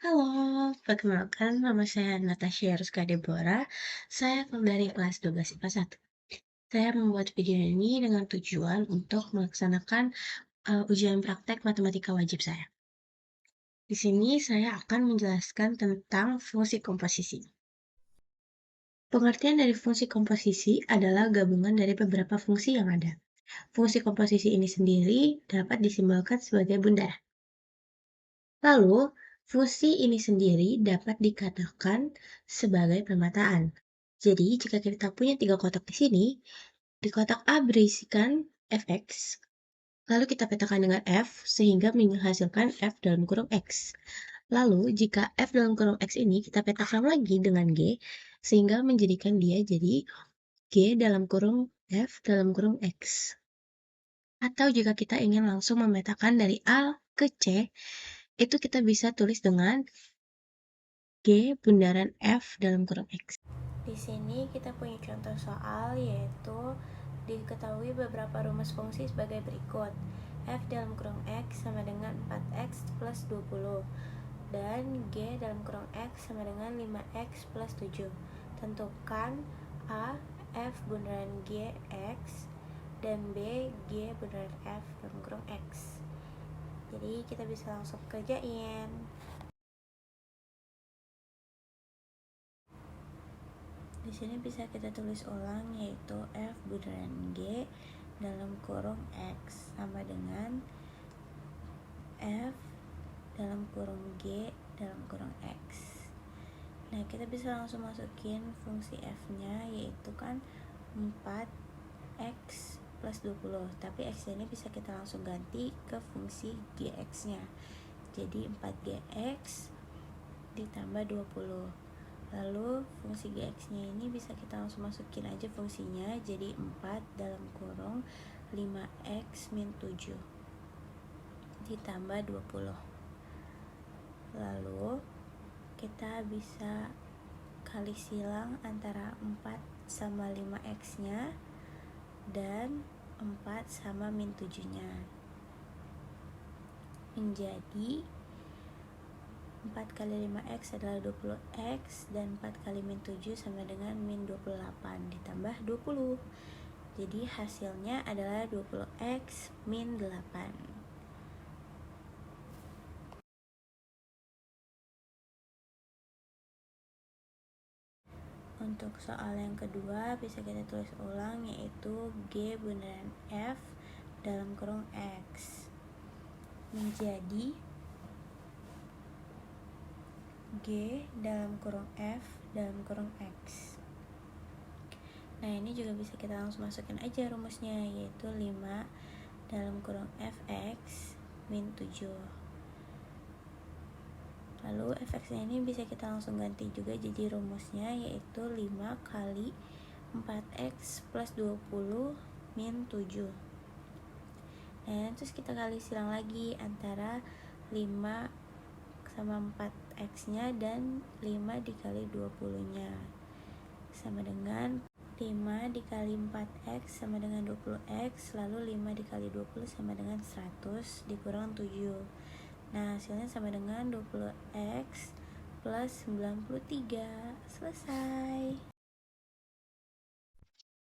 Halo, perkenalkan nama saya Natasha Rizka Deborah. Saya dari kelas 12 IPA 1. Saya membuat video ini dengan tujuan untuk melaksanakan ujian praktek matematika wajib saya. Di sini saya akan menjelaskan tentang fungsi komposisi. Pengertian dari fungsi komposisi adalah gabungan dari beberapa fungsi yang ada. Fungsi komposisi ini sendiri dapat disimbolkan sebagai bunda. Lalu, fungsi ini sendiri dapat dikatakan sebagai permataan. Jadi, jika kita punya tiga kotak di sini, di kotak A berisikan fx, lalu kita petakan dengan f sehingga menghasilkan f dalam kurung x. Lalu, jika f dalam kurung x ini kita petakan lagi dengan g, sehingga menjadikan dia jadi g dalam kurung f dalam kurung x. Atau jika kita ingin langsung memetakan dari A ke C, itu kita bisa tulis dengan G bundaran F dalam kurung X. Di sini kita punya contoh soal yaitu diketahui beberapa rumus fungsi sebagai berikut. F dalam kurung X sama dengan 4X plus 20 dan G dalam kurung X sama dengan 5X plus 7. Tentukan A, F bundaran G, X dan B, G bundaran F dalam kurung X. Jadi kita bisa langsung kerjain. Di sini bisa kita tulis ulang yaitu F bundaran G dalam kurung X sama dengan F dalam kurung G dalam kurung X. Nah, kita bisa langsung masukin fungsi F-nya yaitu kan 4X plus 20. Tapi X ini bisa kita langsung ganti ke fungsi GX-nya. Jadi 4GX ditambah 20. Lalu fungsi GX-nya ini bisa kita langsung masukin aja fungsinya, jadi 4 dalam kurung 5X min 7 ditambah 20. Lalu kita bisa kali silang antara 4 sama 5X-nya dan 4 sama min 7-nya. Menjadi 4 kali 5x adalah 20x dan 4 kali min 7 sama dengan min 28 ditambah 20. Jadi hasilnya adalah 20x min 8. Untuk soal yang kedua bisa kita tulis ulang yaitu G bundaran F dalam kurung X menjadi G dalam kurung F dalam kurung X. Nah, ini juga bisa kita langsung masukin aja rumusnya yaitu 5 dalam kurung Fx min 7. Lalu Fx-nya ini bisa kita langsung ganti juga jadi rumusnya yaitu 5 kali 4x plus 20 min 7. Nah, terus kita kali silang lagi antara 5 sama 4x-nya dan 5 dikali 20-nya sama dengan 5 dikali 4x sama dengan 20x, lalu 5 dikali 20 sama dengan 100 dikurang 7. Nah, hasilnya sama dengan 20x plus 93. Selesai.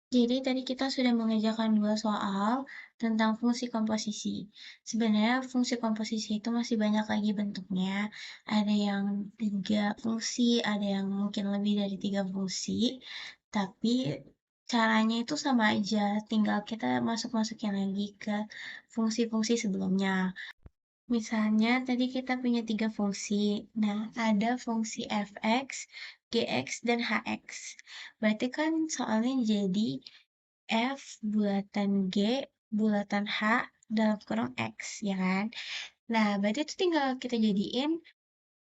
Jadi tadi kita sudah mengerjakan dua soal tentang fungsi komposisi. Sebenarnya fungsi komposisi itu masih banyak lagi bentuknya. Ada yang tiga fungsi, ada yang mungkin lebih dari tiga fungsi. Tapi caranya itu sama aja, tinggal kita masuk-masukin lagi ke fungsi-fungsi sebelumnya. Misalnya tadi kita punya tiga fungsi. Nah, ada fungsi fx, gx, dan hx. Berarti kan soalnya jadi f bulatan g bulatan h dalam kurung x, ya kan? Nah, berarti itu tinggal kita jadiin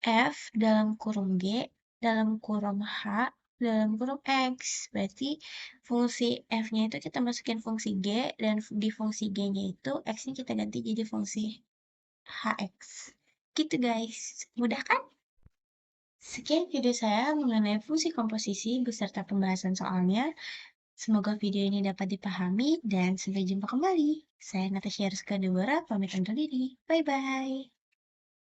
f dalam kurung g dalam kurung h dalam kurung x. Berarti fungsi f-nya itu kita masukin fungsi g, dan di fungsi g-nya itu x-nya kita ganti jadi fungsi hx. Gitu guys, mudah kan? Sekian video saya mengenai fungsi komposisi beserta pembahasan soalnya. Semoga video ini dapat dipahami dan sampai jumpa kembali. Saya Natasha Rizka Deborah, pamit undur diri. Bye-bye.